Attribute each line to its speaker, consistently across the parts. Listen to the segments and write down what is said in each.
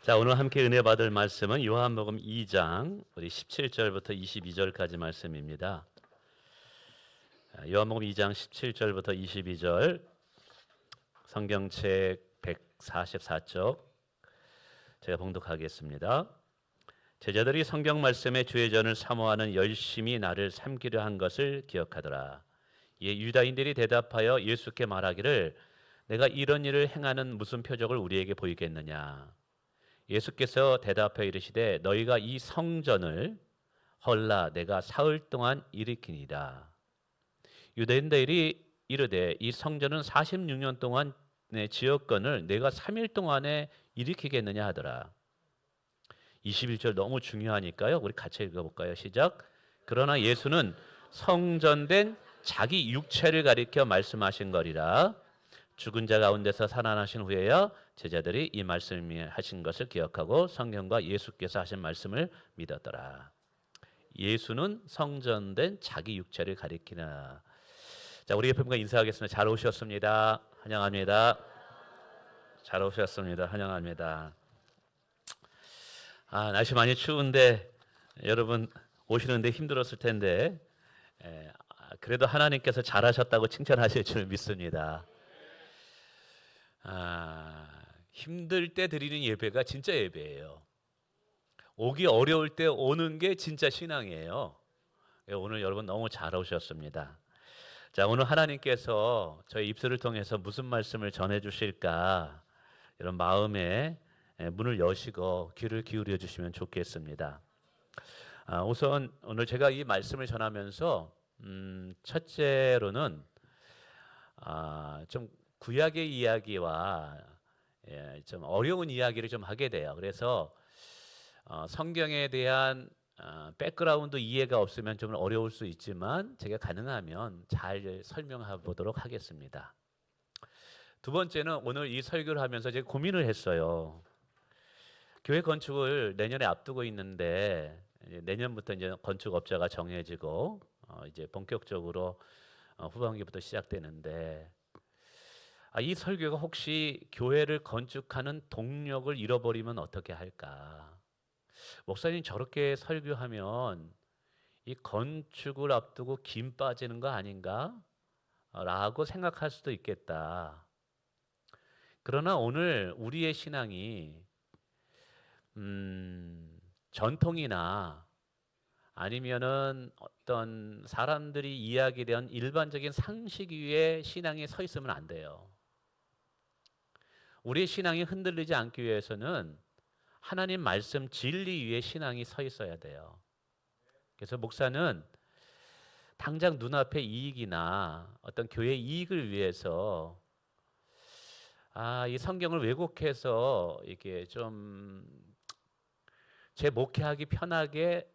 Speaker 1: 자, 오늘 함께 은혜 받을 말씀은 요한복음 2장 우리 17절부터 22절까지 말씀입니다. 요한복음 2장 17절부터 22절 성경책 144쪽 제가 봉독하겠습니다. 제자들이 성경 말씀의 주의전을 사모하는 열심히 나를 삼기려 한 것을 기억하더라. 이에 유다인들이 대답하여 예수께 말하기를 내가 이런 일을 행하는 무슨 표적을 우리에게 보이겠느냐. 예수께서 대답하여 이르시되 너희가 이 성전을 헐라 내가 사흘 동안 일으키니라. 유대인들이 이르되 이 성전은 46년 동안의 지었건을 내가 3일 동안에 일으키겠느냐 하더라. 21절 너무 중요하니까요. 우리 같이 읽어볼까요? 시작. 그러나 예수는 성전된 자기 육체를 가리켜 말씀하신 거리라. 죽은 자 가운데서 살아나신 후에야 제자들이 이 말씀을 하신 것을 기억하고 성경과 예수께서 하신 말씀을 믿었더라. 예수는 성전된 자기 육체를 가리키나. 자, 우리 옆에 분과 인사하겠습니다. 잘 오셨습니다. 환영합니다. 잘 오셨습니다. 환영합니다. 날씨 많이 추운데 여러분 오시는데 힘들었을 텐데 그래도 하나님께서 잘하셨다고 칭찬하실 줄 믿습니다. 힘들 때 드리는 예배가 진짜 예배예요. 오기 어려울 때 오는 게 진짜 신앙이에요. 오늘 여러분 너무 잘 오셨습니다. 자, 오늘 하나님께서 저희 입술을 통해서 무슨 말씀을 전해 주실까 이런 마음에 문을 여시고 귀를 기울여 주시면 좋겠습니다. 우선 오늘 제가 이 말씀을 전하면서 첫째로는 좀 구약의 이야기와 좀 어려운 이야기를 좀 하게 돼요. 그래서 성경에 대한 백그라운드 이해가 없으면 좀 어려울 수 있지만 제가 가능하면 잘 설명해 보도록 하겠습니다. 두 번째는 오늘 이 설교를 하면서 제가 고민을 했어요. 교회 건축을 내년에 앞두고 있는데 내년부터 이제 건축업자가 정해지고 이제 본격적으로 후반기부터 시작되는데 이 설교가 혹시 교회를 건축하는 동력을 잃어버리면 어떻게 할까? 목사님 저렇게 설교하면 이 건축을 앞두고 김 빠지는 거 아닌가? 라고 생각할 수도 있겠다. 그러나 오늘 우리의 신앙이 전통이나 아니면은 어떤 사람들이 이야기된 일반적인 상식 위에 신앙이 서 있으면 안 돼요. 우리의 신앙이 흔들리지 않기 위해서는 하나님 말씀 진리 위에 신앙이 서 있어야 돼요. 그래서 목사는 당장 눈앞의 이익이나 어떤 교회 이익을 위해서 이 성경을 왜곡해서 이게 좀 제 목회하기 편하게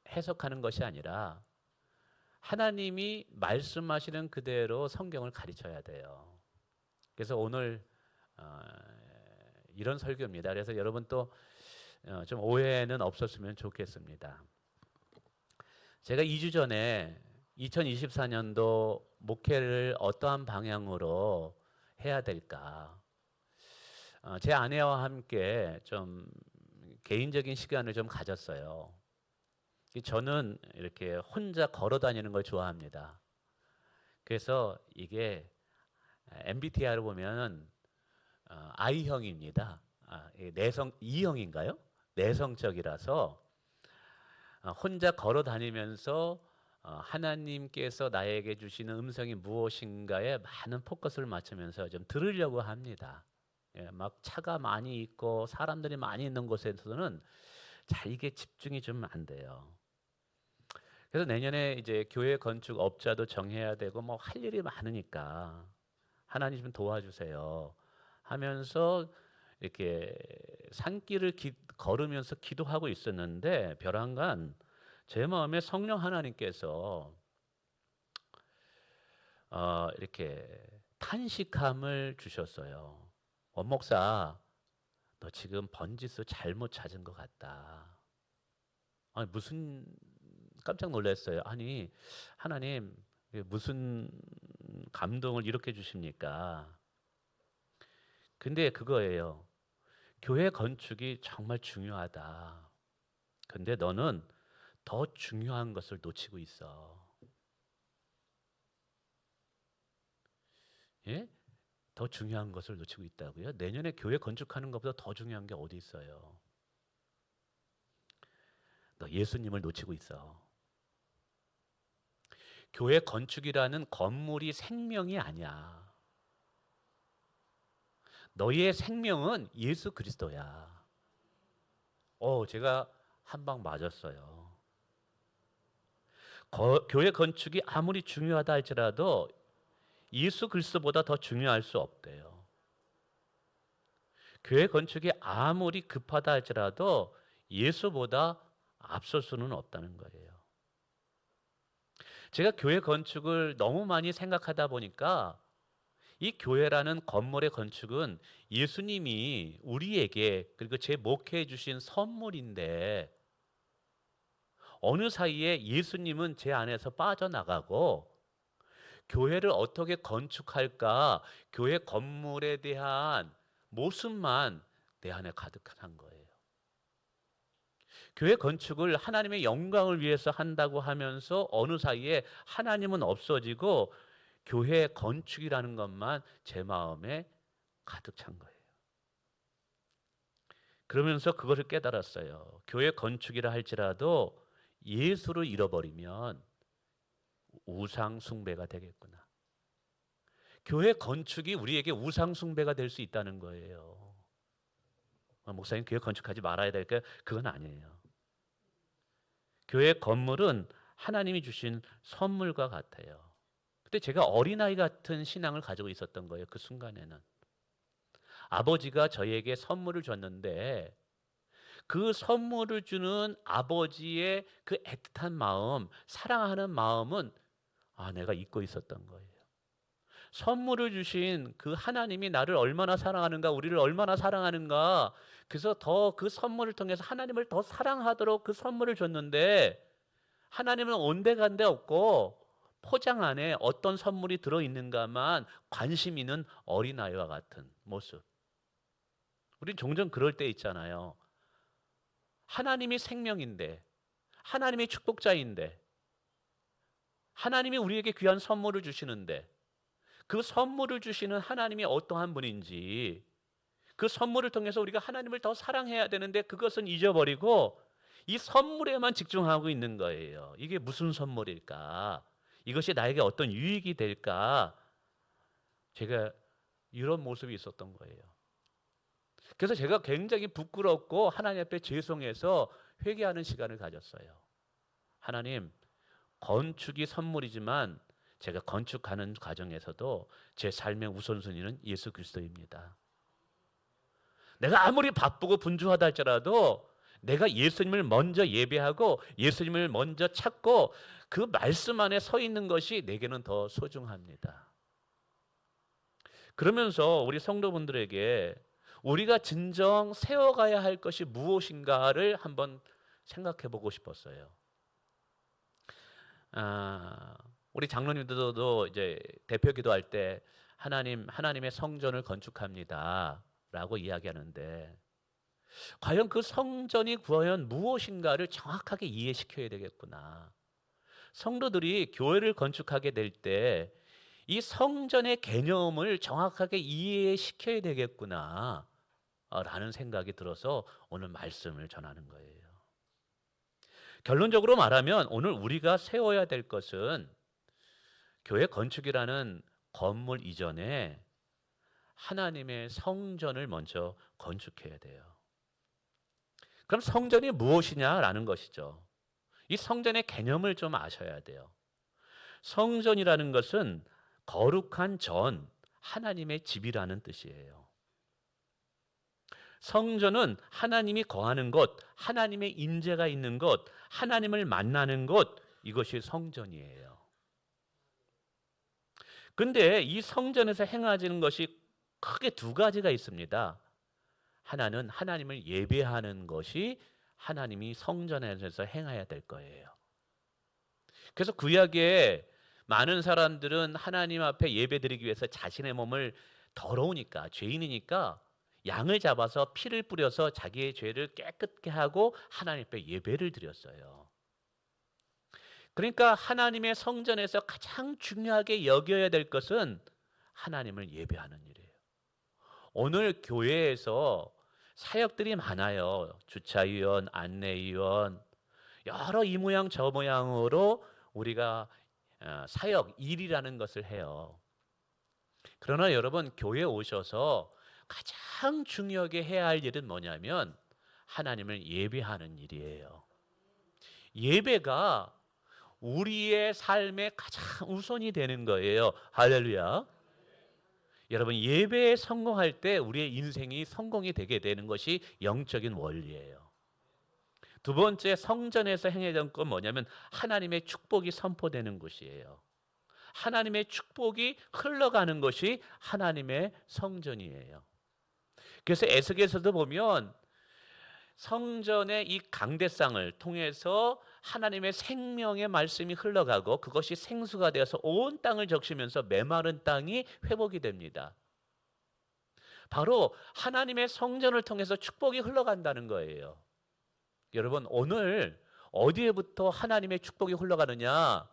Speaker 1: 해석하는 것이 아니라 하나님이 말씀하시는 그대로 성경을 가르쳐야 돼요. 그래서 오늘 이런 설교입니다. 그래서 여러분 또 좀 오해는 없었으면 좋겠습니다. 제가 2주 전에 2024년도 목회를 어떠한 방향으로 해야 될까? 제 아내와 함께 좀 개인적인 시간을 좀 가졌어요. 저는 이렇게 혼자 걸어 다니는 걸 좋아합니다. 그래서 이게 MBTI로 보면 I형입니다. 내성 E형인가요? 내성적이라서 혼자 걸어 다니면서 하나님께서 나에게 주시는 음성이 무엇인가에 많은 포커스를 맞추면서 좀 들으려고 합니다. 막 차가 많이 있고 사람들이 많이 있는 곳에서는 잘 이게 집중이 좀 안 돼요. 그래서 내년에 이제 교회 건축 업자도 정해야 되고 뭐 할 일이 많으니까 하나님 좀 도와주세요 하면서 이렇게 산길을 걸으면서 기도하고 있었는데 벼랑간 제 마음에 성령 하나님께서 이렇게 탄식함을 주셨어요. 원목사, 너 지금 번지수 잘못 찾은 것 같다. 무슨 깜짝 놀랐어요. 아니 하나님 무슨 감동을 이렇게 주십니까? 근데 그거예요. 교회 건축이 정말 중요하다. 근데 너는 더 중요한 것을 놓치고 있어. 예? 더 중요한 것을 놓치고 있다고요? 내년에 교회 건축하는 것보다 더 중요한 게 어디 있어요? 너 예수님을 놓치고 있어. 교회 건축이라는 건물이 생명이 아니야. 너희의 생명은 예수 그리스도야. 제가 한 방 맞았어요. 교회 건축이 아무리 중요하다 할지라도 예수 그리스도보다 더 중요할 수 없대요. 교회 건축이 아무리 급하다 할지라도 예수보다 앞설 수는 없다는 거예요. 제가 교회 건축을 너무 많이 생각하다 보니까 이 교회라는 건물의 건축은 예수님이 우리에게 그리고 제 목회해 주신 선물인데 어느 사이에 예수님은 제 안에서 빠져나가고 교회를 어떻게 건축할까 교회 건물에 대한 모습만 내 안에 가득한 거예요. 교회 건축을 하나님의 영광을 위해서 한다고 하면서 어느 사이에 하나님은 없어지고 교회 건축이라는 것만 제 마음에 가득 찬 거예요. 그러면서 그것을 깨달았어요. 교회 건축이라 할지라도 예수를 잃어버리면 우상 숭배가 되겠구나. 교회 건축이 우리에게 우상 숭배가 될 수 있다는 거예요. 목사님 교회 건축하지 말아야 될까요? 그건 아니에요. 교회 건물은 하나님이 주신 선물과 같아요. 그때 제가 어린아이 같은 신앙을 가지고 있었던 거예요. 그 순간에는. 아버지가 저에게 선물을 줬는데 그 선물을 주는 아버지의 그 애틋한 마음, 사랑하는 마음은 내가 잊고 있었던 거예요. 선물을 주신 그 하나님이 나를 얼마나 사랑하는가, 우리를 얼마나 사랑하는가. 그래서 더 그 선물을 통해서 하나님을 더 사랑하도록 그 선물을 줬는데 하나님은 온데간데 없고 포장 안에 어떤 선물이 들어있는가만 관심 있는 어린아이와 같은 모습. 우린 종종 그럴 때 있잖아요. 하나님이 생명인데, 하나님이 축복자인데, 하나님이 우리에게 귀한 선물을 주시는데 그 선물을 주시는 하나님이 어떠한 분인지 그 선물을 통해서 우리가 하나님을 더 사랑해야 되는데 그것은 잊어버리고 이 선물에만 집중하고 있는 거예요. 이게 무슨 선물일까? 이것이 나에게 어떤 유익이 될까? 제가 이런 모습이 있었던 거예요. 그래서 제가 굉장히 부끄럽고 하나님 앞에 죄송해서 회개하는 시간을 가졌어요. 하나님, 건축이 선물이지만 제가 건축하는 과정에서도 제 삶의 우선순위는 예수 그리스도입니다. 내가 아무리 바쁘고 분주하다 할지라도 내가 예수님을 먼저 예배하고 예수님을 먼저 찾고 그 말씀 안에 서 있는 것이 내게는 더 소중합니다. 그러면서 우리 성도분들에게 우리가 진정 세워가야 할 것이 무엇인가를 한번 생각해 보고 싶었어요. 우리 장로님들도 이제 대표 기도할 때 하나님의 성전을 건축합니다라고 이야기하는데 과연 그 성전이 과연 무엇인가를 정확하게 이해시켜야 되겠구나. 성도들이 교회를 건축하게 될 때 이 성전의 개념을 정확하게 이해시켜야 되겠구나 라는 생각이 들어서 오늘 말씀을 전하는 거예요. 결론적으로 말하면 오늘 우리가 세워야 될 것은 교회 건축이라는 건물 이전에 하나님의 성전을 먼저 건축해야 돼요. 그럼 성전이 무엇이냐라는 것이죠. 이 성전의 개념을 좀 아셔야 돼요. 성전이라는 것은 거룩한 전, 하나님의 집이라는 뜻이에요. 성전은 하나님이 거하는 곳, 하나님의 임재가 있는 곳, 하나님을 만나는 곳, 이것이 성전이에요. 근데 이 성전에서 행해지는 것이 크게 두 가지가 있습니다. 하나는 하나님을 예배하는 것이 하나님이 성전에서 행해야 될 거예요. 그래서 구약에 많은 사람들은 하나님 앞에 예배드리기 위해서 자신의 몸을 더러우니까 죄인이니까 양을 잡아서 피를 뿌려서 자기의 죄를 깨끗게 하고 하나님 앞에 예배를 드렸어요. 그러니까 하나님의 성전에서 가장 중요하게 여겨야 될 것은 하나님을 예배하는 일이에요. 오늘 교회에서 사역들이 많아요. 주차위원, 안내위원, 여러 이 모양 저 모양으로 우리가 사역, 일이라는 것을 해요. 그러나 여러분, 교회에 오셔서 가장 중요하게 해야 할 일은 뭐냐면 하나님을 예배하는 일이에요. 예배가 우리의 삶의 가장 우선이 되는 거예요. 할렐루야. 여러분, 예배에 성공할 때 우리의 인생이 성공이 되게 되는 것이 영적인 원리예요. 두 번째, 성전에서 행해졌던 건 뭐냐면 하나님의 축복이 선포되는 곳이에요. 하나님의 축복이 흘러가는 것이 하나님의 성전이에요. 그래서 에스겔서도 보면 성전의 이 강대상을 통해서 하나님의 생명의 말씀이 흘러가고 그것이 생수가 되어서 온 땅을 적시면서 메마른 땅이 회복이 됩니다. 바로 하나님의 성전을 통해서 축복이 흘러간다는 거예요. 여러분, 오늘 어디에부터 하나님의 축복이 흘러가느냐?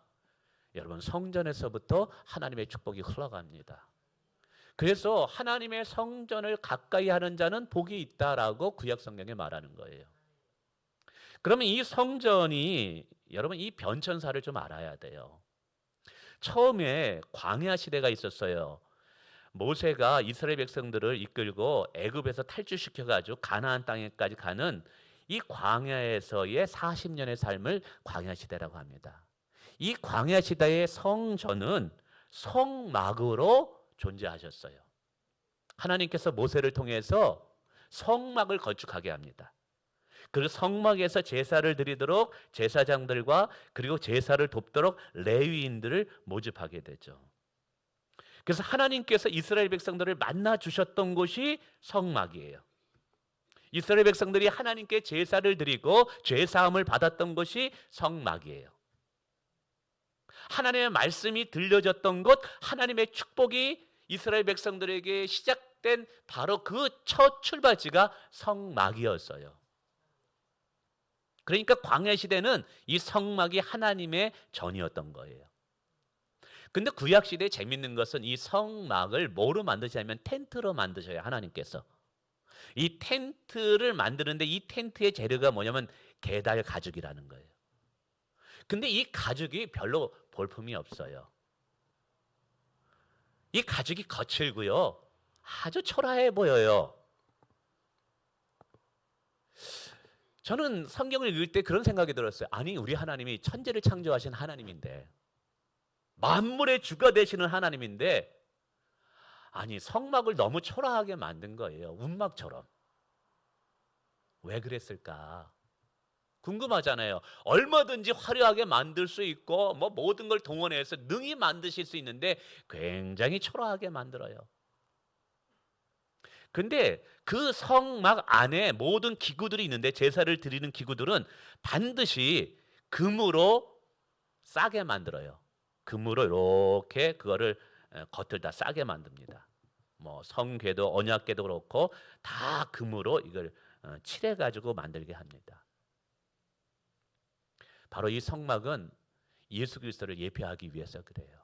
Speaker 1: 여러분, 성전에서부터 하나님의 축복이 흘러갑니다. 그래서 하나님의 성전을 가까이 하는 자는 복이 있다라고 구약 성경에 말하는 거예요. 그러면 이 성전이, 여러분, 이 변천사를 좀 알아야 돼요. 처음에 광야 시대가 있었어요. 모세가 이스라엘 백성들을 이끌고 애굽에서 탈출시켜가지고 가나안 땅에까지 가는 이 광야에서의 40년의 삶을 광야 시대라고 합니다. 이 광야 시대의 성전은 성막으로 존재하셨어요. 하나님께서 모세를 통해서 성막을 건축하게 합니다. 그 성막에서 제사를 드리도록 제사장들과 그리고 제사를 돕도록 레위인들을 모집하게 되죠. 그래서 하나님께서 이스라엘 백성들을 만나 주셨던 곳이 성막이에요. 이스라엘 백성들이 하나님께 제사를 드리고 죄 사함을 받았던 것이 성막이에요. 하나님의 말씀이 들려졌던 곳, 하나님의 축복이 이스라엘 백성들에게 시작된 바로 그 첫 출발지가 성막이었어요. 그러니까 광야 시대는 이 성막이 하나님의 전이었던 거예요. 근데 구약 시대에 재밌는 것은 이 성막을 뭐로 만드시냐면 텐트로 만드셔요. 하나님께서. 이 텐트를 만드는데 이 텐트의 재료가 뭐냐면 게달 가죽이라는 거예요. 근데 이 가죽이 별로 볼품이 없어요. 이 가죽이 거칠고요. 아주 초라해 보여요. 저는 성경을 읽을 때 그런 생각이 들었어요. 아니, 우리 하나님이 천지를 창조하신 하나님인데, 만물의 주가 되시는 하나님인데, 아니, 성막을 너무 초라하게 만든 거예요. 운막처럼. 왜 그랬을까? 궁금하잖아요. 얼마든지 화려하게 만들 수 있고 뭐 모든 걸 동원해서 능히 만드실 수 있는데 굉장히 초라하게 만들어요. 근데 그 성막 안에 모든 기구들이 있는데 제사를 드리는 기구들은 반드시 금으로 싸게 만들어요. 금으로 이렇게 그거를 겉을 다 싸게 만듭니다. 뭐 성궤도 언약궤도 그렇고 다 금으로 이걸 칠해 가지고 만들게 합니다. 바로 이 성막은 예수 그리스도를 예표하기 위해서 그래요.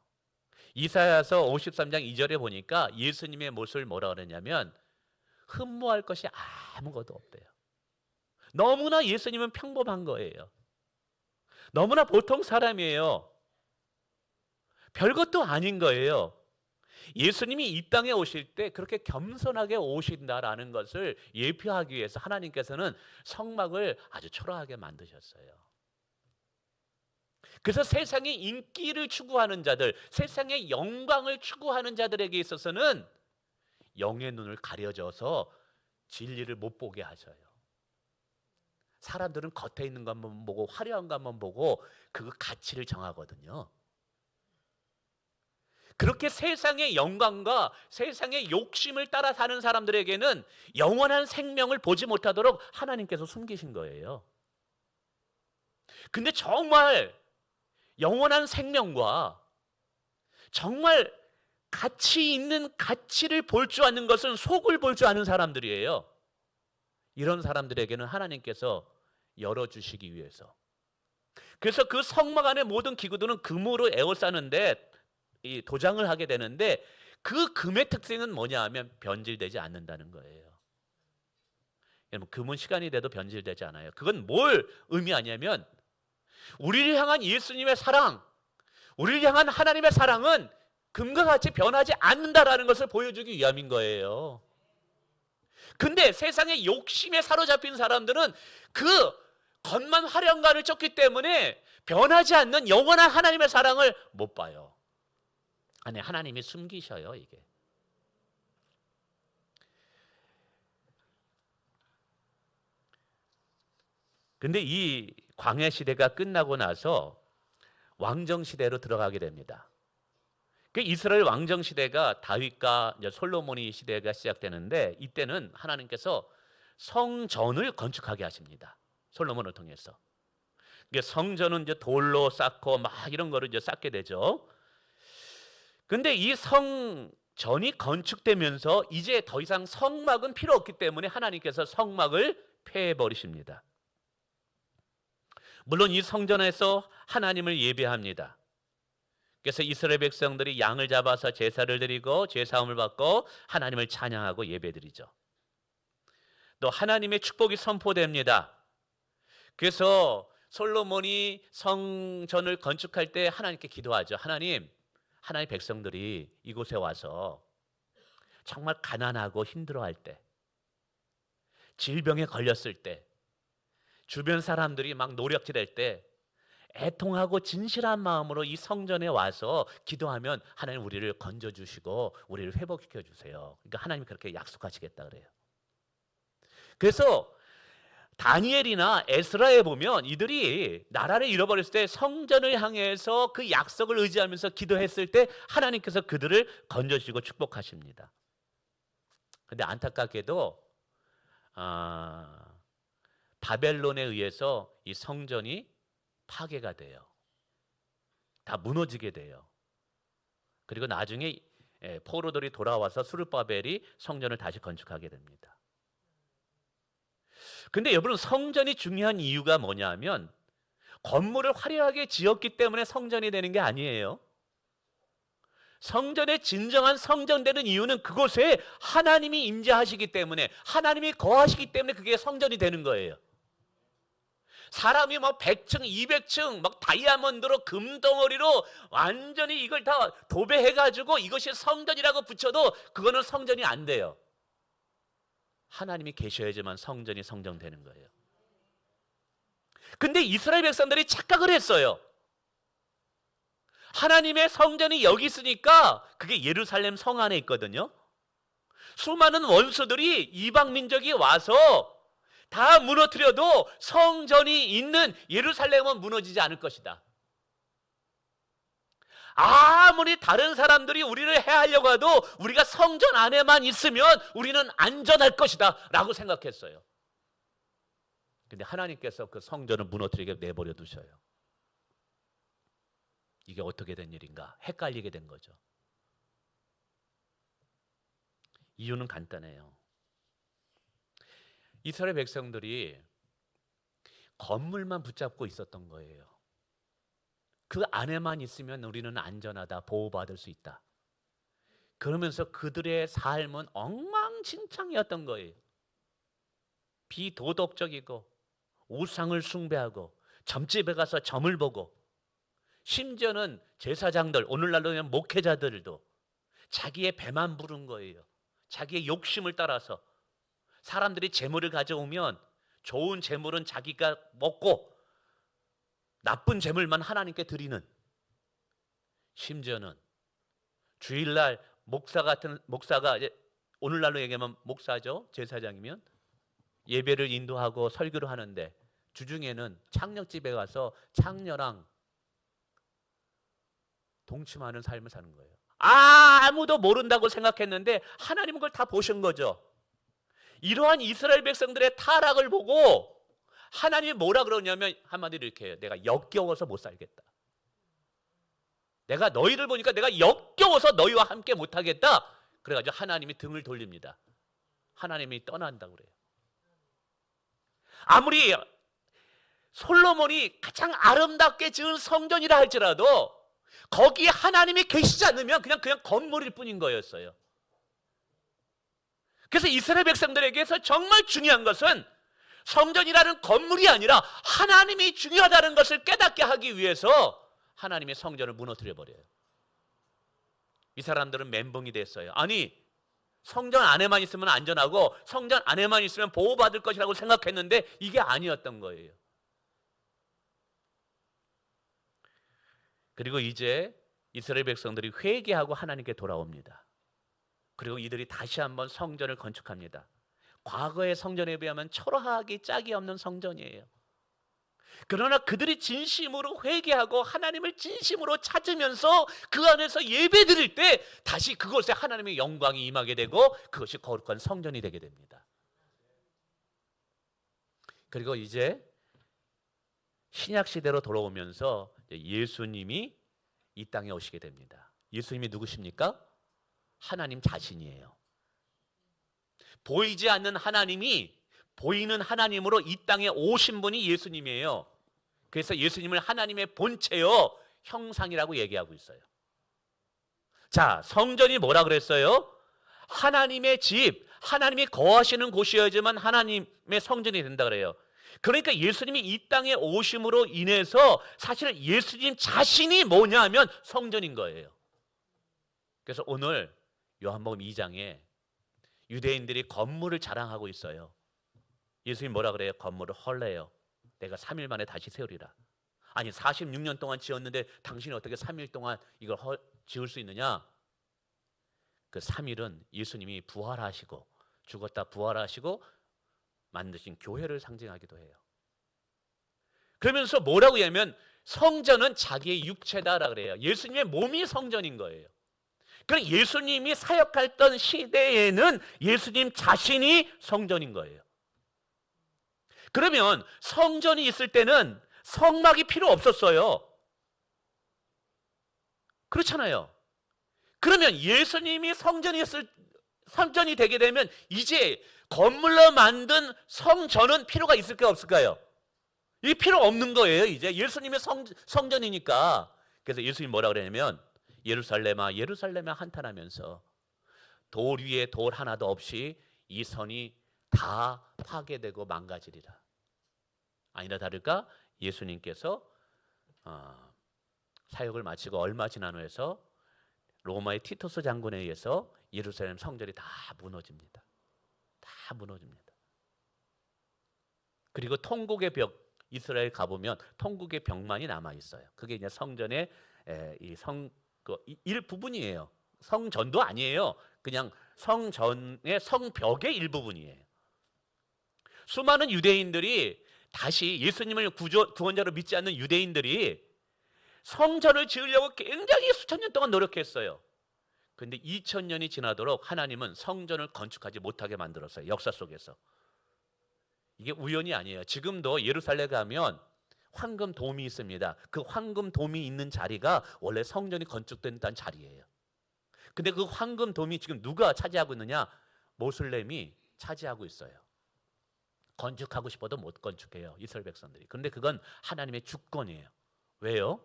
Speaker 1: 이사야서 53장 2절에 보니까 예수님의 모습을 뭐라 그러냐면 흠모할 것이 아무것도 없대요. 너무나 예수님은 평범한 거예요. 너무나 보통 사람이에요. 별것도 아닌 거예요. 예수님이 이 땅에 오실 때 그렇게 겸손하게 오신다라는 것을 예표하기 위해서 하나님께서는 성막을 아주 초라하게 만드셨어요. 그래서 세상의 인기를 추구하는 자들, 세상의 영광을 추구하는 자들에게 있어서는 영의 눈을 가려져서 진리를 못 보게 하셔요. 사람들은 겉에 있는 것만 보고 화려한 것만 보고 그 가치를 정하거든요. 그렇게 세상의 영광과 세상의 욕심을 따라 사는 사람들에게는 영원한 생명을 보지 못하도록 하나님께서 숨기신 거예요. 근데 정말 영원한 생명과 정말 가치 있는 가치를 볼 줄 아는 것은 속을 볼 줄 아는 사람들이에요. 이런 사람들에게는 하나님께서 열어주시기 위해서. 그래서 그 성막 안의 모든 기구들은 금으로 에워싸는데 이 도장을 하게 되는데, 그 금의 특징은 뭐냐 하면 변질되지 않는다는 거예요. 여러분, 금은 시간이 돼도 변질되지 않아요. 그건 뭘 의미하냐면 우리를 향한 예수님의 사랑, 우리를 향한 하나님의 사랑은 금과 같이 변하지 않는다라는 것을 보여주기 위함인 거예요. 근데 세상의 욕심에 사로잡힌 사람들은 그 겉만 화려한가를 쫓기 때문에 변하지 않는 영원한 하나님의 사랑을 못 봐요. 아니, 하나님이 숨기셔요, 이게. 근데 이 광야 시대가 끝나고 나서 왕정 시대로 들어가게 됩니다. 그 이스라엘 왕정 시대가 다윗과 이제 솔로몬의 시대가 시작되는데, 이때는 하나님께서 성전을 건축하게 하십니다. 솔로몬을 통해서. 성전은 이제 돌로 쌓고 막 이런 거를 이제 쌓게 되죠. 근데 이 성전이 건축되면서 이제 더 이상 성막은 필요 없기 때문에 하나님께서 성막을 폐해 버리십니다. 물론 이 성전에서 하나님을 예배합니다. 그래서 이스라엘 백성들이 양을 잡아서 제사를 드리고 제사함을 받고 하나님을 찬양하고 예배드리죠. 또 하나님의 축복이 선포됩니다. 그래서 솔로몬이 성전을 건축할 때 하나님께 기도하죠. 하나님, 하나님의 백성들이 이곳에 와서 정말 가난하고 힘들어할 때, 질병에 걸렸을 때, 주변 사람들이 막 노력질할 때 애통하고 진실한 마음으로 이 성전에 와서 기도하면 하나님 우리를 건져주시고 우리를 회복시켜 주세요. 그러니까 하나님이 그렇게 약속하시겠다 그래요. 그래서 다니엘이나 에스라에 보면 이들이 나라를 잃어버렸을 때 성전을 향해서 그 약속을 의지하면서 기도했을 때 하나님께서 그들을 건져주시고 축복하십니다. 그런데 안타깝게도 바벨론에 의해서 이 성전이 파괴가 돼요. 다 무너지게 돼요. 그리고 나중에 포로들이 돌아와서 스룹바벨이 성전을 다시 건축하게 됩니다. 근데 여러분, 성전이 중요한 이유가 뭐냐면 건물을 화려하게 지었기 때문에 성전이 되는 게 아니에요. 성전의 진정한 성전되는 이유는 그곳에 하나님이 임재하시기 때문에, 하나님이 거하시기 때문에 그게 성전이 되는 거예요. 사람이 막 100층, 200층 막 다이아몬드로 금덩어리로 완전히 이걸 다 도배해가지고 이것이 성전이라고 붙여도 그거는 성전이 안 돼요. 하나님이 계셔야지만 성전이 성전되는 거예요. 근데 이스라엘 백성들이 착각을 했어요. 하나님의 성전이 여기 있으니까, 그게 예루살렘 성 안에 있거든요. 수많은 원수들이, 이방 민족이 와서 다 무너뜨려도 성전이 있는 예루살렘은 무너지지 않을 것이다. 아무리 다른 사람들이 우리를 해하려고 해도 우리가 성전 안에만 있으면 우리는 안전할 것이다 라고 생각했어요. 근데 하나님께서 그 성전을 무너뜨리게 내버려 두셔요. 이게 어떻게 된 일인가? 헷갈리게 된 거죠. 이유는 간단해요. 이스라엘 백성들이 건물만 붙잡고 있었던 거예요. 그 안에만 있으면 우리는 안전하다, 보호받을 수 있다. 그러면서 그들의 삶은 엉망진창이었던 거예요. 비도덕적이고 우상을 숭배하고 점집에 가서 점을 보고, 심지어는 제사장들, 오늘날로는 목회자들도 자기의 배만 부른 거예요. 자기의 욕심을 따라서 사람들이 재물을 가져오면 좋은 재물은 자기가 먹고 나쁜 재물만 하나님께 드리는, 심지어는 주일날 목사가 오늘날로 얘기하면 목사죠, 제사장이면 예배를 인도하고 설교를 하는데 주중에는 창녀집에 가서 창녀랑 동침하는 삶을 사는 거예요. 아무도 모른다고 생각했는데 하나님은 그걸 다 보신 거죠. 이러한 이스라엘 백성들의 타락을 보고 하나님이 뭐라 그러냐면 한마디로 이렇게 해요. 내가 역겨워서 못 살겠다. 내가 너희를 보니까 내가 역겨워서 너희와 함께 못하겠다. 그래가지고 하나님이 등을 돌립니다. 하나님이 떠난다고 그래요. 아무리 솔로몬이 가장 아름답게 지은 성전이라 할지라도 거기에 하나님이 계시지 않으면 그냥 건물일 뿐인 거였어요. 그래서 이스라엘 백성들에게서 정말 중요한 것은 성전이라는 건물이 아니라 하나님이 중요하다는 것을 깨닫게 하기 위해서 하나님의 성전을 무너뜨려 버려요. 이 사람들은 멘붕이 됐어요. 아니, 성전 안에만 있으면 안전하고 성전 안에만 있으면 보호받을 것이라고 생각했는데 이게 아니었던 거예요. 그리고 이제 이스라엘 백성들이 회개하고 하나님께 돌아옵니다. 그리고 이들이 다시 한번 성전을 건축합니다. 과거의 성전에 비하면 초라하기 짝이 없는 성전이에요. 그러나 그들이 진심으로 회개하고 하나님을 진심으로 찾으면서 그 안에서 예배 드릴 때 다시 그곳에 하나님의 영광이 임하게 되고 그것이 거룩한 성전이 되게 됩니다. 그리고 이제 신약 시대로 돌아오면서 예수님이 이 땅에 오시게 됩니다. 예수님이 누구십니까? 하나님 자신이에요. 보이지 않는 하나님이 보이는 하나님으로 이 땅에 오신 분이 예수님이에요. 그래서 예수님을 하나님의 본체요 형상이라고 얘기하고 있어요. 자, 성전이 뭐라 그랬어요? 하나님의 집, 하나님이 거하시는 곳이어야지만 하나님의 성전이 된다 그래요. 그러니까 예수님이 이 땅에 오심으로 인해서 사실 예수님 자신이 뭐냐 하면 성전인 거예요. 그래서 오늘 요한복음 2장에 유대인들이 건물을 자랑하고 있어요. 예수님 뭐라 그래요? 건물을 헐래요. 내가 3일 만에 다시 세우리라. 아니 46년 동안 지었는데 당신이 어떻게 3일 동안 이걸 지을 수 있느냐? 그 3일은 예수님이 부활하시고 죽었다 부활하시고 만드신 교회를 상징하기도 해요. 그러면서 뭐라고 하냐면 성전은 자기의 육체다라 그래요. 예수님의 몸이 성전인 거예요. 그럼 예수님이 사역했던 시대에는 예수님 자신이 성전인 거예요. 그러면 성전이 있을 때는 성막이 필요 없었어요. 그렇잖아요. 그러면 예수님이 성전이 되게 되면 이제 건물로 만든 성전은 필요가 있을까요, 없을까요? 이게 필요 없는 거예요. 이제 예수님의 성전이니까. 그래서 예수님이 뭐라 그러냐면 예루살렘아 예루살렘아 한탄하면서 돌 위에 돌 하나도 없이 이 성이 다 파괴되고 망가지리라. 아니나 다를까 예수님께서 사역을 마치고 얼마 지난 후에서 로마의 티토스 장군에 의해서 예루살렘 성전이 다 무너집니다. 다 무너집니다. 그리고 통곡의 벽, 이스라엘 가보면 통곡의 벽만이 남아 있어요. 그게 이제 성전의 일부분이에요. 성전도 아니에요. 그냥 성전의 성벽의 일부분이에요. 수많은 유대인들이 다시 예수님을 구원자로 믿지 않는 유대인들이 성전을 지으려고 굉장히 수천 년 동안 노력했어요. 그런데 2000년이 지나도록 하나님은 성전을 건축하지 못하게 만들었어요. 역사 속에서. 이게 우연이 아니에요. 지금도 예루살렘 가면 황금 돔이 있습니다. 그 황금 돔이 있는 자리가 원래 성전이 건축된다는 자리예요. 근데 그 황금 돔이 지금 누가 차지하고 있느냐? 모슬렘이 차지하고 있어요. 건축하고 싶어도 못 건축해요. 이스라엘 백성들이. 그런데 그건 하나님의 주권이에요. 왜요?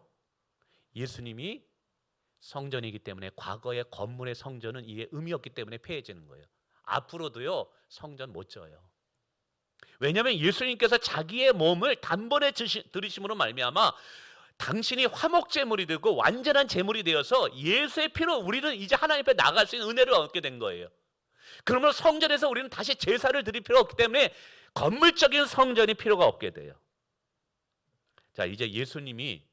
Speaker 1: 예수님이 성전이기 때문에 과거의 건물의 성전은 이게 의미 없기 때문에 폐해지는 거예요. 앞으로도요 성전 못 지어요. 왜냐하면 예수님께서 자기의 몸을 단번에 들이심으로 말미암아 당신이 화목제물이 되고 완전한 제물이 되어서 예수의 피로 우리는 이제 하나님 앞에 나갈 수 있는 은혜를 얻게 된 거예요. 그러면 성전에서 우리는 다시 제사를 드릴 필요가 없기 때문에 건물적인 성전이 필요가 없게 돼요. 자, 이제 예수님이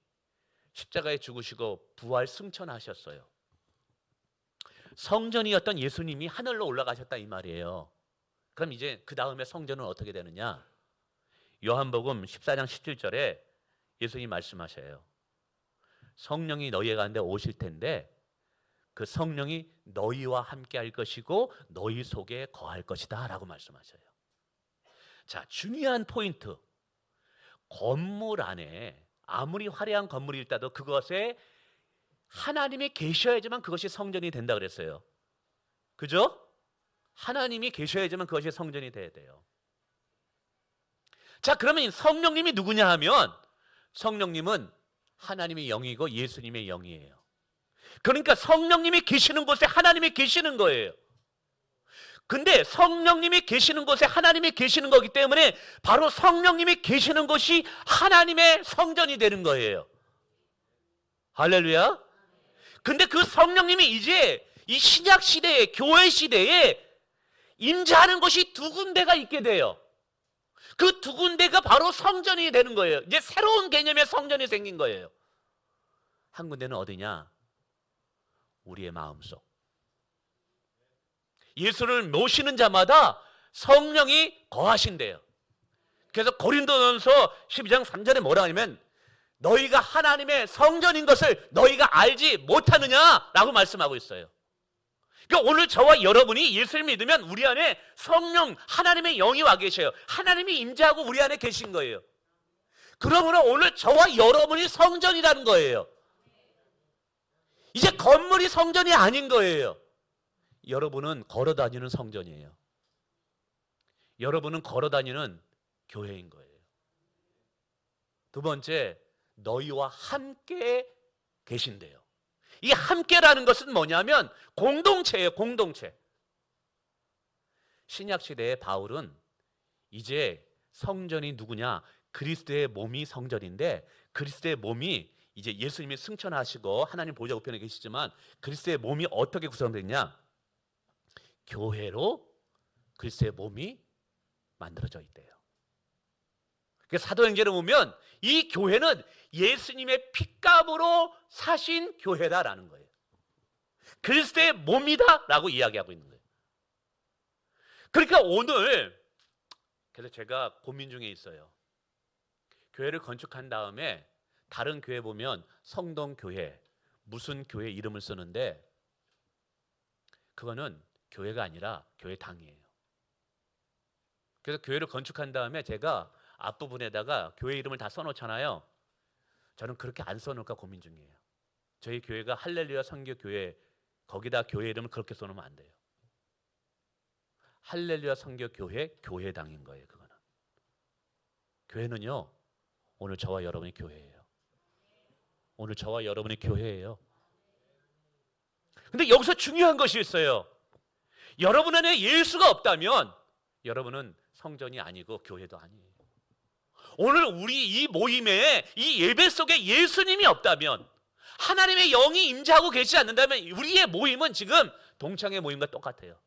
Speaker 1: 십자가에 죽으시고 부활 승천하셨어요. 성전이었던 예수님이 하늘로 올라가셨다 이 말이에요. 그럼 이제 그 다음에 성전은 어떻게 되느냐? 요한복음 14장 17절에 예수님이 말씀하셔요. 성령이 너희 가운데 오실 텐데 그 성령이 너희와 함께 할 것이고 너희 속에 거할 것이다 라고 말씀하셔요. 자, 중요한 포인트. 건물 안에 아무리 화려한 건물이 있다도 그것에 하나님이 계셔야지만 그것이 성전이 된다 그랬어요. 그죠? 하나님이 계셔야지만 그것이 성전이 돼야 돼요. 자, 그러면 성령님이 누구냐 하면 성령님은 하나님의 영이고 예수님의 영이에요. 그러니까 성령님이 계시는 곳에 하나님이 계시는 거예요. 근데 성령님이 계시는 곳에 하나님이 계시는 거기 때문에 바로 성령님이 계시는 곳이 하나님의 성전이 되는 거예요. 할렐루야. 근데 그 성령님이 이제 이 신약 시대에, 교회 시대에 임재하는 곳이 두 군데가 있게 돼요. 그 두 군데가 바로 성전이 되는 거예요. 이제 새로운 개념의 성전이 생긴 거예요. 한 군데는 어디냐? 우리의 마음속. 예수를 모시는 자마다 성령이 거하신대요. 그래서 고린도전서 12장 3절에 뭐라 하냐면 너희가 하나님의 성전인 것을 너희가 알지 못하느냐라고 말씀하고 있어요. 그러니까 오늘 저와 여러분이 예수를 믿으면 우리 안에 성령, 하나님의 영이 와 계셔요. 하나님이 임재하고 우리 안에 계신 거예요. 그러므로 오늘 저와 여러분이 성전이라는 거예요. 이제 건물이 성전이 아닌 거예요. 여러분은 걸어다니는 성전이에요. 여러분은 걸어다니는 교회인 거예요. 두 번째, 너희와 함께 계신대요. 이 함께라는 것은 뭐냐면 공동체예요. 공동체. 신약시대의 바울은 이제 성전이 누구냐? 그리스도의 몸이 성전인데 그리스도의 몸이 이제 예수님이 승천하시고 하나님 보좌 우편에 계시지만 그리스도의 몸이 어떻게 구성됐냐? 교회로 그리스도의 몸이 만들어져 있대요. 그래서 사도행전에 보면 이 교회는 예수님의 핏값으로 사신 교회다라는 거예요. 그리스도의 몸이다라고 이야기하고 있는 거예요. 그러니까 오늘 그래서 제가 고민 중에 있어요. 교회를 건축한 다음에 다른 교회 보면 성동교회 무슨 교회 이름을 쓰는데 그거는 교회가 아니라 교회당이에요. 그래서 교회를 건축한 다음에 제가 앞부분에다가 교회 이름을 다 써놓잖아요. 저는 그렇게 안 써놓을까 고민 중이에요. 저희 교회가 할렐루야 선교교회 거기다 교회 이름을 그렇게 써놓으면 안 돼요. 할렐루야 선교교회 교회당인 거예요. 그거는. 교회는요. 오늘 저와 여러분이 교회예요. 오늘 저와 여러분이 교회예요. 근데 여기서 중요한 것이 있어요. 여러분 안에 예수가 없다면 여러분은 성전이 아니고 교회도 아니에요. 오늘 우리 이 모임에 이 예배 속에 예수님이 없다면 하나님의 영이 임재하고 계시지 않는다면 우리의 모임은 지금 동창회 모임과 똑같아요.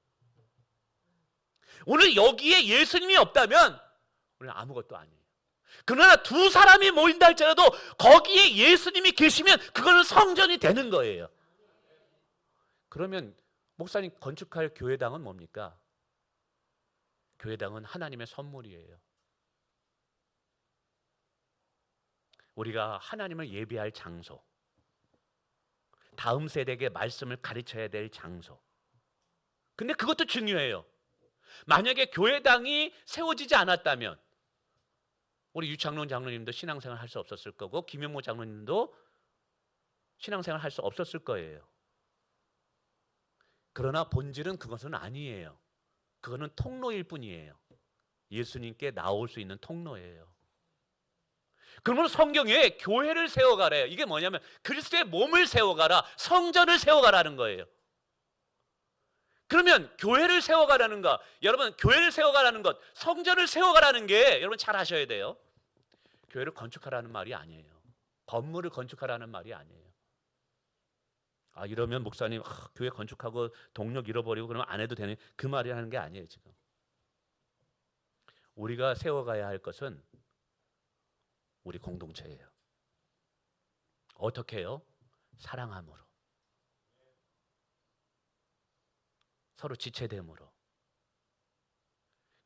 Speaker 1: 오늘 여기에 예수님이 없다면 우리는 아무것도 아니에요. 그러나 두 사람이 모인다 할지라도 거기에 예수님이 계시면 그거는 성전이 되는 거예요. 그러면 목사님 건축할 교회당은 뭡니까? 교회당은 하나님의 선물이에요. 우리가 하나님을 예배할 장소, 다음 세대에게 말씀을 가르쳐야 될 장소. 근데 그것도 중요해요. 만약에 교회당이 세워지지 않았다면 우리 유창론 장로님도 신앙생활 할 수 없었을 거고 김영모 장로님도 신앙생활 할 수 없었을 거예요. 그러나 본질은 그것은 아니에요. 그거는 통로일 뿐이에요. 예수님께 나올 수 있는 통로예요. 그러면 성경에 교회를 세워가래요. 이게 뭐냐면 그리스도의 몸을 세워가라, 성전을 세워가라는 거예요. 그러면 교회를 세워가라는 것, 여러분 교회를 세워가라는 것, 성전을 세워가라는 게 여러분 잘 아셔야 돼요. 교회를 건축하라는 말이 아니에요. 건물을 건축하라는 말이 아니에요. 아 이러면 목사님 교회 건축하고 동력 잃어버리고 그러면 안 해도 되는 그 말이 하는 게 아니에요. 지금 우리가 세워가야 할 것은 우리 공동체예요. 어떻게 해요? 사랑함으로, 서로 지체됨으로.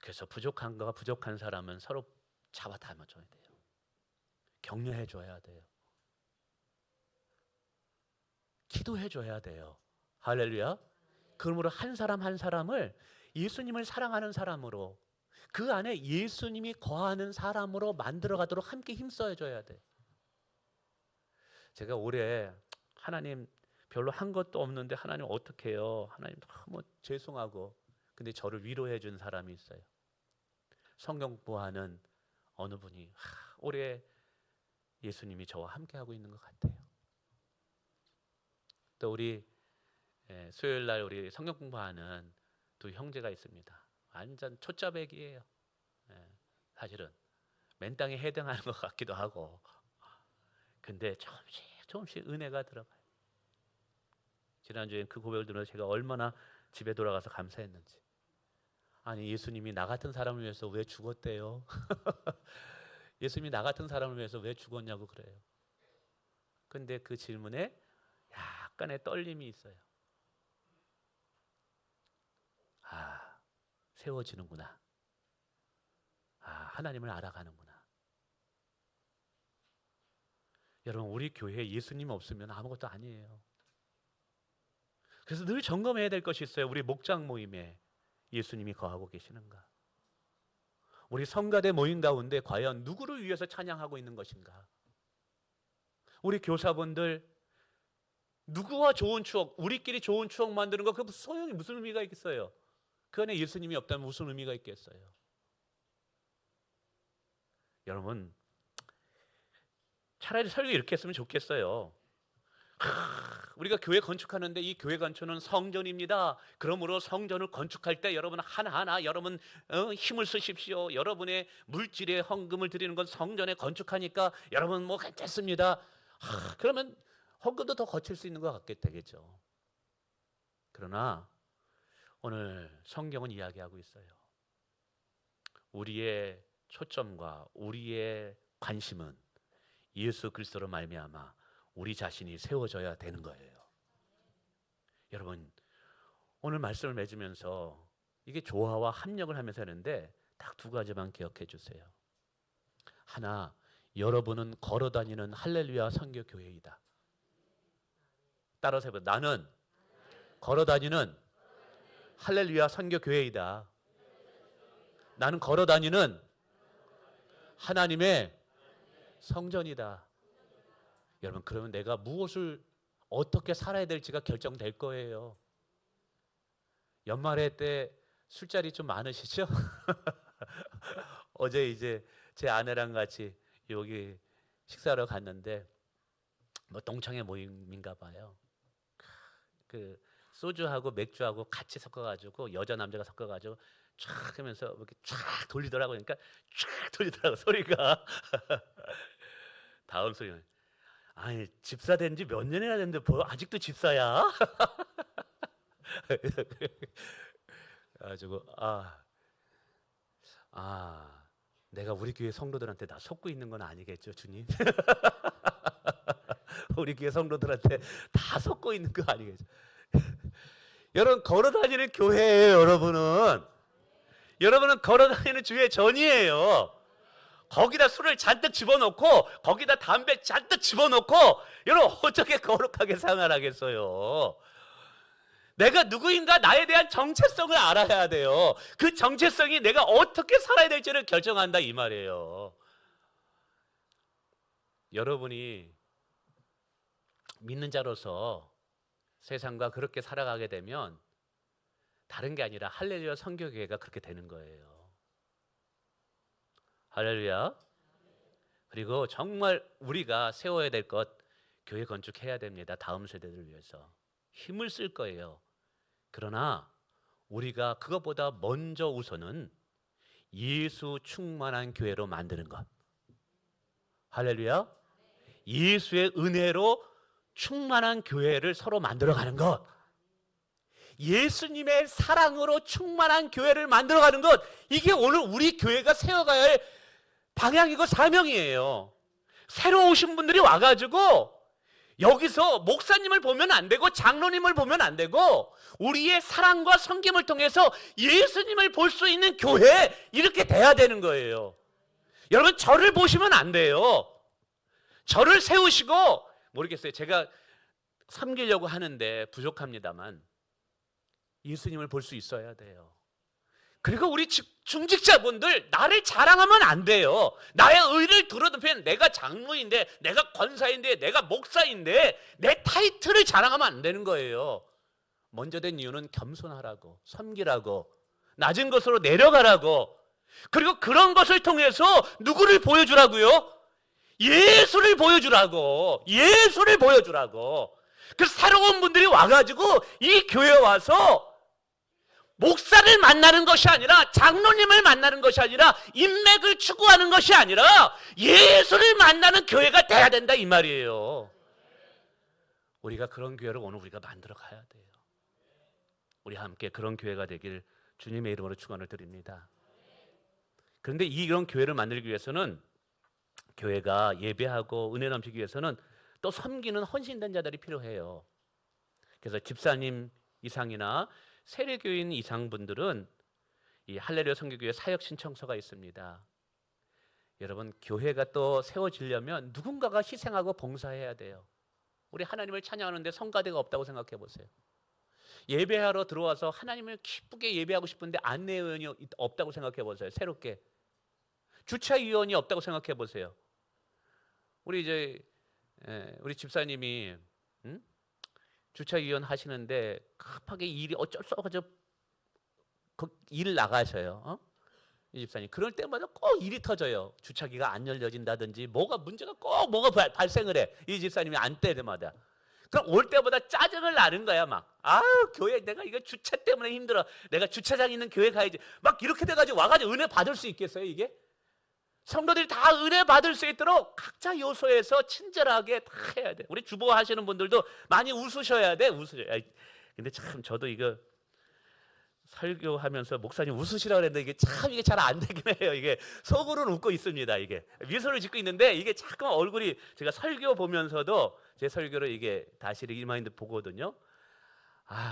Speaker 1: 그래서 부족한 사람은 서로 잡아 담아줘야 돼요. 격려해줘야 돼요. 기도해줘야 돼요. 할렐루야. 그러므로 한 사람 한 사람을 예수님을 사랑하는 사람으로, 그 안에 예수님이 거하는 사람으로 만들어가도록 함께 힘써줘야 돼. 제가 올해 하나님 별로 한 것도 없는데 하나님 어떻게 해요? 하나님 너무 죄송하고. 근데 저를 위로해 준 사람이 있어요. 성경 공부하는 어느 분이 올해 예수님이 저와 함께 하고 있는 것 같아요. 또 우리 수요일 날 우리 성경 공부하는 두 형제가 있습니다. 완전 초짜배기예요. 사실은 맨 땅에 해당하는 것 같기도 하고, 근데 조금씩 은혜가 들어가요. 지난주에 그 고백을 들으면서 제가 얼마나 집에 돌아가서 감사했는지. 아니, 예수님이 나 같은 사람을 위해서 왜 죽었대요? 예수님이 나 같은 사람을 위해서 왜 죽었냐고 그래요. 근데 그 질문에 약간의 떨림이 있어요. 세워지는구나. 하나님을 알아가는구나. 여러분, 우리 교회에 예수님 없으면 아무것도 아니에요. 그래서 늘 점검해야 될 것이 있어요. 우리 목장 모임에 예수님이 거하고 계시는가? 우리 성가대 모임 가운데 과연 누구를 위해서 찬양하고 있는 것인가? 우리 교사분들 누구와 좋은 추억, 우리끼리 좋은 추억 만드는 거, 그 소용이 무슨 의미가 있겠어요? 그 안에 예수님이 없다면 무슨 의미가 있겠어요? 여러분, 차라리 설교 이렇게 했으면 좋겠어요. 우리가 교회 건축하는데 이 교회 건축은 성전입니다. 그러므로 성전을 건축할 때 여러분 하나하나 여러분 힘을 쓰십시오. 여러분의 물질의 헌금을 드리는 건 성전에 건축하니까 여러분 뭐 괜찮습니다. 그러면 헌금도 더 거칠 수 있는 것 같게 되겠죠. 그러나 오늘 성경은 이야기하고 있어요. 우리의 초점과 우리의 관심은 예수 그리스도로 말미암아 우리 자신이 세워져야 되는 거예요. 여러분, 오늘 말씀을 맺으면서 이게 조화와 합력을 하면서 하는데 딱 두 가지만 기억해 주세요. 하나, 여러분은 걸어다니는 할렐루야 선교교회이다. 따라서 해봐요. 나는 걸어다니는 할렐루야 선교교회이다. 나는 걸어다니는 하나님의 성전이다. 여러분, 그러면 내가 무엇을 어떻게 살아야 될지가 결정될 거예요. 연말에 때 술자리 좀 많으시죠? 어제 이제 제 아내랑 같이 여기 식사하러 갔는데 뭐 동창회 모임인가 봐요. 그 소주하고 맥주하고 같이 섞어가지고 여자 남자가 섞어가지고 쫙 하면서 이렇게 쫙 돌리더라고. 그러니까 쫙 돌리더라고 소리가. 다음 소리는 아니 집사 된 지 몇 년이나 됐는데 뭐 아직도 집사야? 가지고 내가 우리 교회 성도들한테 다 속고 있는 건 아니겠죠, 주님? 우리 교회 성도들한테 다 속고 있는 거 아니겠죠? 여러분, 걸어다니는 교회예요. 여러분은 걸어다니는 주의 전이에요. 거기다 술을 잔뜩 집어넣고 거기다 담배 잔뜩 집어넣고 여러분 어떻게 거룩하게 생활하겠어요? 내가 누구인가 나에 대한 정체성을 알아야 돼요. 그 정체성이 내가 어떻게 살아야 될지를 결정한다 이 말이에요. 여러분이 믿는 자로서 세상과 그렇게 살아가게 되면 다른 게 아니라 할렐루야 선교교회가 그렇게 되는 거예요. 할렐루야. 그리고 정말 우리가 세워야 될 것, 교회 건축해야 됩니다. 다음 세대들을 위해서 힘을 쓸 거예요. 그러나 우리가 그것보다 먼저 우선은 예수 충만한 교회로 만드는 것. 할렐루야. 예수의 은혜로 충만한 교회를 서로 만들어가는 것. 예수님의 사랑으로 충만한 교회를 만들어가는 것. 이게 오늘 우리 교회가 세워가야 할 방향이고 사명이에요. 새로 오신 분들이 와가지고 여기서 목사님을 보면 안 되고 장로님을 보면 안 되고 우리의 사랑과 섬김을 통해서 예수님을 볼 수 있는 교회, 이렇게 돼야 되는 거예요. 여러분, 저를 보시면 안 돼요. 저를 세우시고, 모르겠어요. 제가 섬기려고 하는데 부족합니다만 예수님을 볼 수 있어야 돼요. 그리고 우리 중직자분들 나를 자랑하면 안 돼요. 나의 의를 드러내면 내가 장로인데, 내가 권사인데, 내가 목사인데 내 타이틀을 자랑하면 안 되는 거예요. 먼저 된 이유는 겸손하라고, 섬기라고, 낮은 것으로 내려가라고. 그리고 그런 것을 통해서 누구를 보여주라고요? 예수를 보여주라고. 예수를 보여주라고. 그 새로운 분들이 와가지고 이 교회에 와서 목사를 만나는 것이 아니라, 장로님을 만나는 것이 아니라, 인맥을 추구하는 것이 아니라 예수를 만나는 교회가 돼야 된다 이 말이에요. 우리가 그런 교회를 오늘 우리가 만들어 가야 돼요. 우리 함께 그런 교회가 되길 주님의 이름으로 축원을 드립니다. 그런데 이런 교회를 만들기 위해서는, 교회가 예배하고 은혜 넘치기 위해서는 또 섬기는 헌신된 자들이 필요해요. 그래서 집사님 이상이나 세례교인 이상 분들은 이 할렐루야 선교교회 사역 신청서가 있습니다. 여러분, 교회가 또 세워지려면 누군가가 희생하고 봉사해야 돼요. 우리 하나님을 찬양하는데 성가대가 없다고 생각해 보세요. 예배하러 들어와서 하나님을 기쁘게 예배하고 싶은데 안내위원이 없다고 생각해 보세요. 새롭게 주차위원이 없다고 생각해 보세요. 우리 집사님이 주차위원 하시는데 급하게 일이 어쩔 수 없어서 일 나가셔요. 이 집사님 그럴 때마다 꼭 일이 터져요. 주차기가 안 열려진다든지 문제가 발생을 해. 이 집사님이 안 때마다. 그럼 올 때보다 짜증을 나는 거야. 막 교회 내가 이거 주차 때문에 힘들어. 내가 주차장 있는 교회 가야지. 막 이렇게 돼가지고 와가지고 은혜 받을 수 있겠어요 이게? 성도들이 다 은혜 받을 수 있도록 각자 요소에서 친절하게 다 해야 돼. 우리 주보 하시는 분들도 많이 웃으셔야 돼. 근데 참 저도 이거 설교하면서 목사님 웃으시라고 그랬는데 이게 잘 안 되긴 해요. 이게 속으로는 웃고 있습니다. 이게 미소를 짓고 있는데 이게 자꾸만 얼굴이, 제가 설교 보면서도 제 설교를 이게 다시 리마인드 보거든요.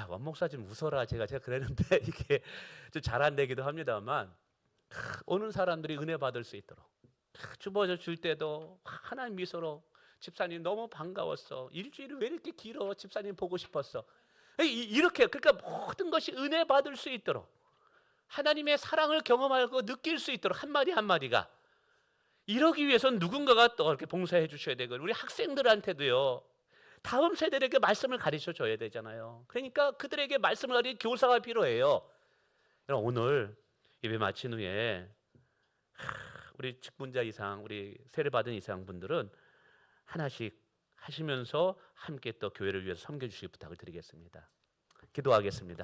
Speaker 1: 원 목사 좀 웃어라 제가 그랬는데 이게 좀 잘 안 되기도 합니다만, 오는 사람들이 은혜 받을 수 있도록 주보져 줄 때도 환한 미소로, 집사님 너무 반가웠어. 일주일이 왜 이렇게 길어? 집사님 보고 싶었어. 이렇게, 그러니까 모든 것이 은혜 받을 수 있도록, 하나님의 사랑을 경험하고 느낄 수 있도록 한마디 한마디가, 이러기 위해서는 누군가가 또 이렇게 봉사해 주셔야 되고, 우리 학생들한테도요, 다음 세대에게 말씀을 가르쳐 줘야 되잖아요. 그러니까 그들에게 말씀을 가르칠 교사가 필요해요. 오늘 예배 마친 후에 우리 직분자 이상, 우리 세례받은 이상 분들은 하나씩 하시면서 함께 또 교회를 위해서 섬겨주시기 부탁을 드리겠습니다. 기도하겠습니다.